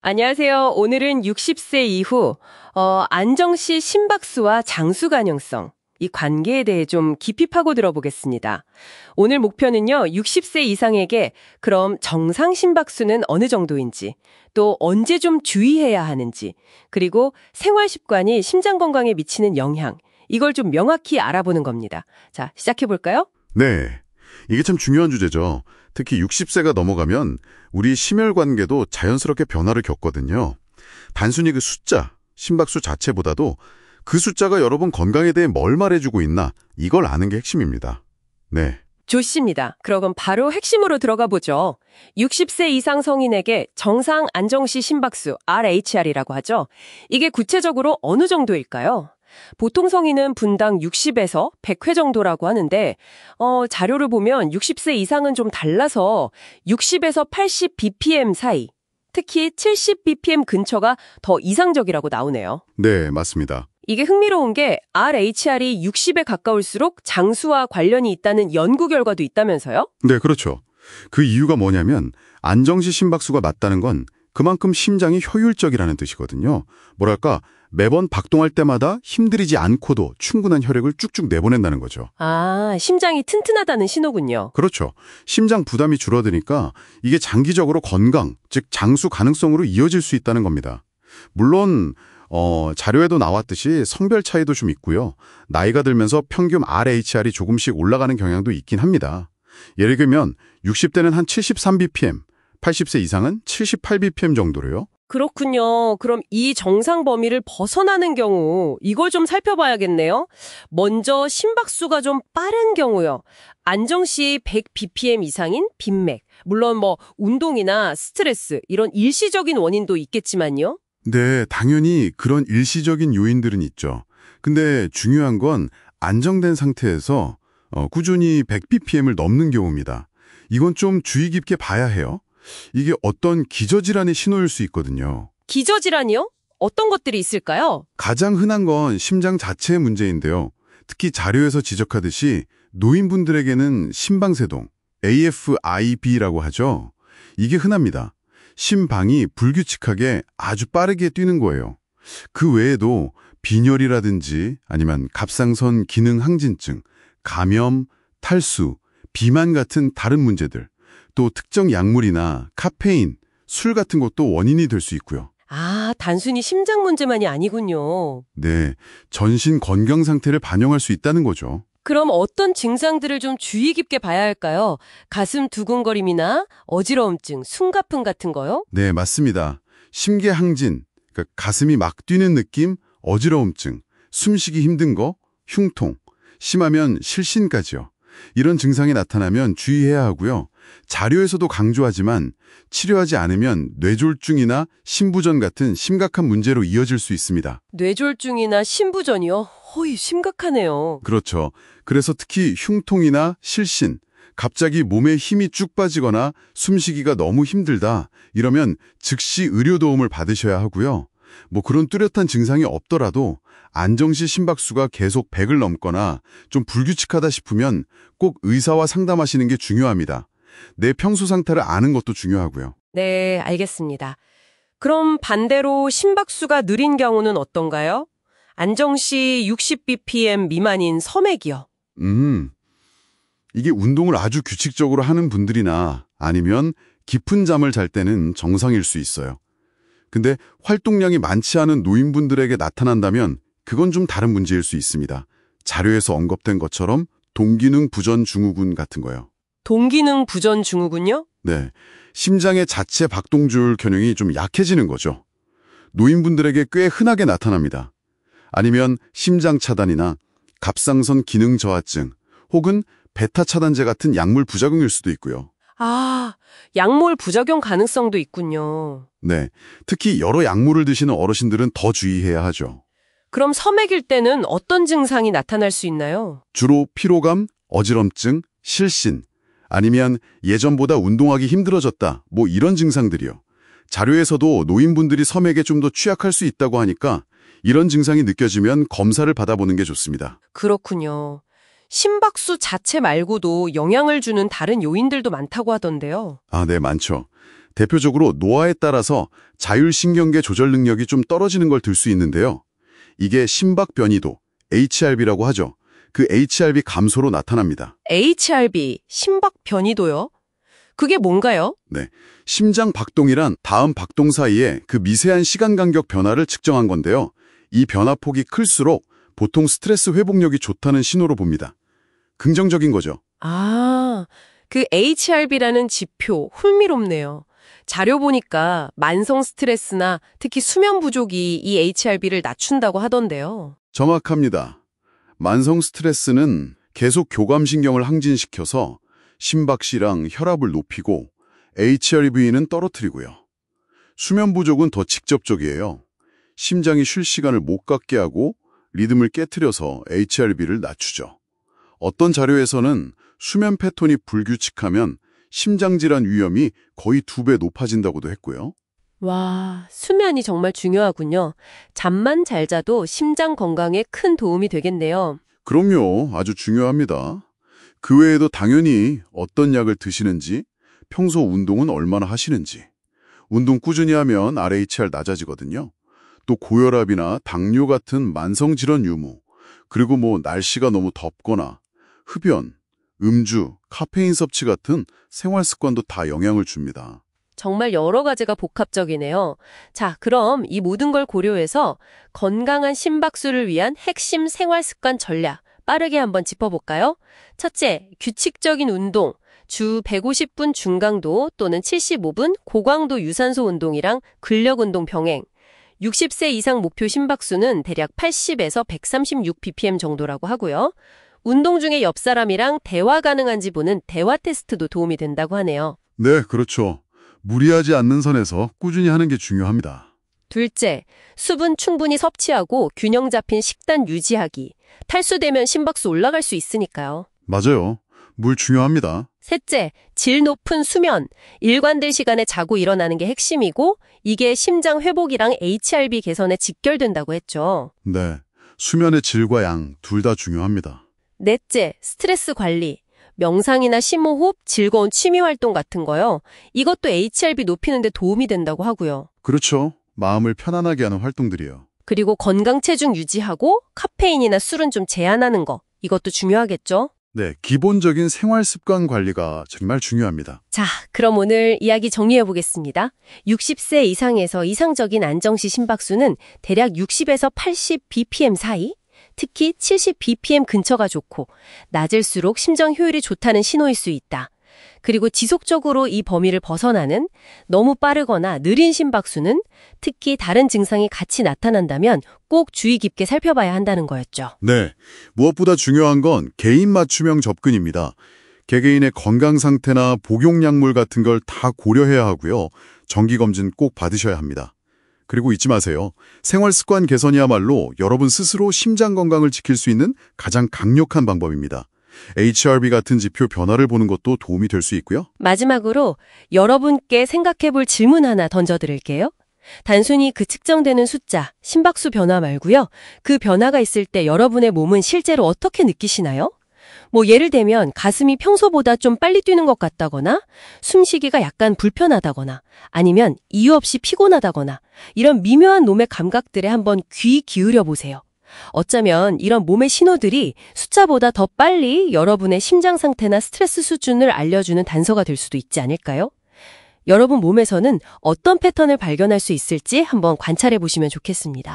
안녕하세요. 오늘은 60세 이후 안정시 심박수와 장수 가능성, 이 관계에 대해 좀 깊이 파고 들어보겠습니다. 오늘 목표는요, 60세 이상에게 그럼 정상 심박수는 어느 정도인지, 또 언제 좀 주의해야 하는지, 그리고 생활 습관이 심장 건강에 미치는 영향, 이걸 좀 명확히 알아보는 겁니다. 자, 시작해볼까요? 네, 이게 참 중요한 주제죠. 특히 60세가 넘어가면 우리 심혈관계도 자연스럽게 변화를 겪거든요. 단순히 그 숫자, 심박수 자체보다도 그 숫자가 여러분 건강에 대해 뭘 말해주고 있나, 이걸 아는 게 핵심입니다. 네. 좋습니다. 그럼 바로 핵심으로 들어가 보죠. 60세 이상 성인에게 정상 안정시 심박수, RHR이라고 하죠. 이게 구체적으로 어느 정도일까요? 보통 성인은 분당 60에서 100회 정도라고 하는데 자료를 보면 60세 이상은 좀 달라서 60에서 80 bpm 사이, 특히 70 bpm 근처가 더 이상적이라고 나오네요. 네, 맞습니다. 이게 흥미로운 게 RHR이 60에 가까울수록 장수와 관련이 있다는 연구 결과도 있다면서요? 네, 그렇죠. 그 이유가 뭐냐면 안정시 심박수가 낮다는 건 그만큼 심장이 효율적이라는 뜻이거든요. 뭐랄까, 매번 박동할 때마다 힘들이지 않고도 충분한 혈액을 쭉쭉 내보낸다는 거죠. 아, 심장이 튼튼하다는 신호군요. 그렇죠. 심장 부담이 줄어드니까 이게 장기적으로 건강, 즉 장수 가능성으로 이어질 수 있다는 겁니다. 물론 자료에도 나왔듯이 성별 차이도 좀 있고요. 나이가 들면서 평균 RHR이 조금씩 올라가는 경향도 있긴 합니다. 예를 들면 60대는 한 73 bpm, 80세 이상은 78 bpm 정도로요. 그렇군요. 그럼 이 정상 범위를 벗어나는 경우 이걸 좀 살펴봐야겠네요. 먼저 심박수가 좀 빠른 경우요. 안정시 100 bpm 이상인 빈맥. 물론 운동이나 스트레스 이런 일시적인 원인도 있겠지만요. 네, 당연히 그런 일시적인 요인들은 있죠. 근데 중요한 건 안정된 상태에서 꾸준히 100 bpm을 넘는 경우입니다. 이건 좀 주의 깊게 봐야 해요. 이게 어떤 기저질환의 신호일 수 있거든요. 기저질환이요? 어떤 것들이 있을까요? 가장 흔한 건 심장 자체의 문제인데요. 특히 자료에서 지적하듯이 노인분들에게는 심방세동, AFIB라고 하죠. 이게 흔합니다. 심방이 불규칙하게 아주 빠르게 뛰는 거예요. 그 외에도 빈혈이라든지 아니면 갑상선 기능 항진증, 감염, 탈수, 비만 같은 다른 문제들, 또 특정 약물이나 카페인, 술 같은 것도 원인이 될 수 있고요. 아, 단순히 심장 문제만이 아니군요. 네, 전신 건강 상태를 반영할 수 있다는 거죠. 그럼 어떤 증상들을 좀 주의 깊게 봐야 할까요? 가슴 두근거림이나 어지러움증, 숨가쁨 같은 거요? 네, 맞습니다. 심계항진, 그러니까 가슴이 막 뛰는 느낌, 어지러움증, 숨쉬기 힘든 거, 흉통, 심하면 실신까지요. 이런 증상이 나타나면 주의해야 하고요. 자료에서도 강조하지만 치료하지 않으면 뇌졸중이나 심부전 같은 심각한 문제로 이어질 수 있습니다. 뇌졸중이나 심부전이요? 허이, 심각하네요. 그렇죠. 그래서 특히 흉통이나 실신, 갑자기 몸에 힘이 쭉 빠지거나 숨쉬기가 너무 힘들다, 이러면 즉시 의료 도움을 받으셔야 하고요. 그런 뚜렷한 증상이 없더라도 안정시 심박수가 계속 100을 넘거나 좀 불규칙하다 싶으면 꼭 의사와 상담하시는 게 중요합니다. 내 평소 상태를 아는 것도 중요하고요. 네, 알겠습니다. 그럼 반대로 심박수가 느린 경우는 어떤가요? 안정시 60 bpm 미만인 섬액이요. 이게 운동을 아주 규칙적으로 하는 분들이나 아니면 깊은 잠을 잘 때는 정상일 수 있어요. 근데 활동량이 많지 않은 노인분들에게 나타난다면 그건 좀 다른 문제일 수 있습니다. 자료에서 언급된 것처럼 동기능 부전 증후군 같은 거요. 동기능 부전 증후군요? 네, 심장의 자체 박동줄 기능이 좀 약해지는 거죠. 노인분들에게 꽤 흔하게 나타납니다. 아니면 심장 차단이나 갑상선 기능 저하증, 혹은 베타 차단제 같은 약물 부작용일 수도 있고요. 아, 약물 부작용 가능성도 있군요. 네, 특히 여러 약물을 드시는 어르신들은 더 주의해야 하죠. 그럼 섬액일 때는 어떤 증상이 나타날 수 있나요? 주로 피로감, 어지럼증, 실신, 아니면 예전보다 운동하기 힘들어졌다, 이런 증상들이요. 자료에서도 노인분들이 섬액에 좀 더 취약할 수 있다고 하니까 이런 증상이 느껴지면 검사를 받아보는 게 좋습니다. 그렇군요. 심박수 자체 말고도 영향을 주는 다른 요인들도 많다고 하던데요. 아, 네, 많죠. 대표적으로 노화에 따라서 자율신경계 조절 능력이 좀 떨어지는 걸 들 수 있는데요. 이게 심박 변이도, HRV라고 하죠. 그 HRV 감소로 나타납니다. HRV, 심박 변이도요? 그게 뭔가요? 네, 심장 박동이란 다음 박동 사이에 그 미세한 시간 간격 변화를 측정한 건데요. 이 변화폭이 클수록 보통 스트레스 회복력이 좋다는 신호로 봅니다. 긍정적인 거죠. 아, 그 HRV라는 지표 흥미롭네요. 자료 보니까 만성 스트레스나 특히 수면 부족이 이 HRV를 낮춘다고 하던데요. 정확합니다. 만성 스트레스는 계속 교감신경을 항진시켜서 심박시랑 혈압을 높이고 HRV는 떨어뜨리고요. 수면 부족은 더 직접적이에요. 심장이 쉴 시간을 못 갖게 하고 리듬을 깨트려서 HRV를 낮추죠. 어떤 자료에서는 수면 패턴이 불규칙하면 심장질환 위험이 거의 2배 높아진다고도 했고요. 와, 수면이 정말 중요하군요. 잠만 잘 자도 심장 건강에 큰 도움이 되겠네요. 그럼요. 아주 중요합니다. 그 외에도 당연히 어떤 약을 드시는지, 평소 운동은 얼마나 하시는지. 운동 꾸준히 하면 RHR 낮아지거든요. 또 고혈압이나 당뇨 같은 만성질환 유무, 그리고 날씨가 너무 덥거나 흡연, 음주, 카페인 섭취 같은 생활 습관도 다 영향을 줍니다. 정말 여러 가지가 복합적이네요. 자, 그럼 이 모든 걸 고려해서 건강한 심박수를 위한 핵심 생활 습관 전략 빠르게 한번 짚어볼까요? 첫째, 규칙적인 운동. 주 150분 중강도 또는 75분 고강도 유산소 운동이랑 근력 운동 병행. 60세 이상 목표 심박수는 대략 80에서 136 bpm 정도라고 하고요. 운동 중에 옆 사람이랑 대화 가능한지 보는 대화 테스트도 도움이 된다고 하네요. 네, 그렇죠. 무리하지 않는 선에서 꾸준히 하는 게 중요합니다. 둘째, 수분 충분히 섭취하고 균형 잡힌 식단 유지하기. 탈수되면 심박수 올라갈 수 있으니까요. 맞아요. 물 중요합니다. 셋째, 질 높은 수면. 일관된 시간에 자고 일어나는 게 핵심이고 이게 심장 회복이랑 HRV 개선에 직결된다고 했죠. 네, 수면의 질과 양 둘 다 중요합니다. 넷째, 스트레스 관리. 명상이나 심호흡, 즐거운 취미 활동 같은 거요. 이것도 HRV 높이는 데 도움이 된다고 하고요. 그렇죠. 마음을 편안하게 하는 활동들이요. 그리고 건강 체중 유지하고 카페인이나 술은 좀 제한하는 거. 이것도 중요하겠죠? 네, 기본적인 생활 습관 관리가 정말 중요합니다. 자, 그럼 오늘 이야기 정리해 보겠습니다. 60세 이상에서 이상적인 안정시 심박수는 대략 60에서 80 bpm 사이, 특히 70 bpm 근처가 좋고 낮을수록 심정 효율이 좋다는 신호일 수 있다. 그리고 지속적으로 이 범위를 벗어나는 너무 빠르거나 느린 심박수는 특히 다른 증상이 같이 나타난다면 꼭 주의 깊게 살펴봐야 한다는 거였죠. 네, 무엇보다 중요한 건 개인 맞춤형 접근입니다. 개개인의 건강 상태나 복용약물 같은 걸 다 고려해야 하고요. 정기검진 꼭 받으셔야 합니다. 그리고 잊지 마세요. 생활 습관 개선이야말로 여러분 스스로 심장 건강을 지킬 수 있는 가장 강력한 방법입니다. HRV 같은 지표 변화를 보는 것도 도움이 될 수 있고요. 마지막으로 여러분께 생각해볼 질문 하나 던져드릴게요. 단순히 그 측정되는 숫자, 심박수 변화 말고요. 그 변화가 있을 때 여러분의 몸은 실제로 어떻게 느끼시나요? 예를 들면 가슴이 평소보다 좀 빨리 뛰는 것 같다거나 숨쉬기가 약간 불편하다거나 아니면 이유 없이 피곤하다거나 이런 미묘한 몸의 감각들에 한번 귀 기울여 보세요. 어쩌면 이런 몸의 신호들이 숫자보다 더 빨리 여러분의 심장 상태나 스트레스 수준을 알려주는 단서가 될 수도 있지 않을까요? 여러분 몸에서는 어떤 패턴을 발견할 수 있을지 한번 관찰해 보시면 좋겠습니다.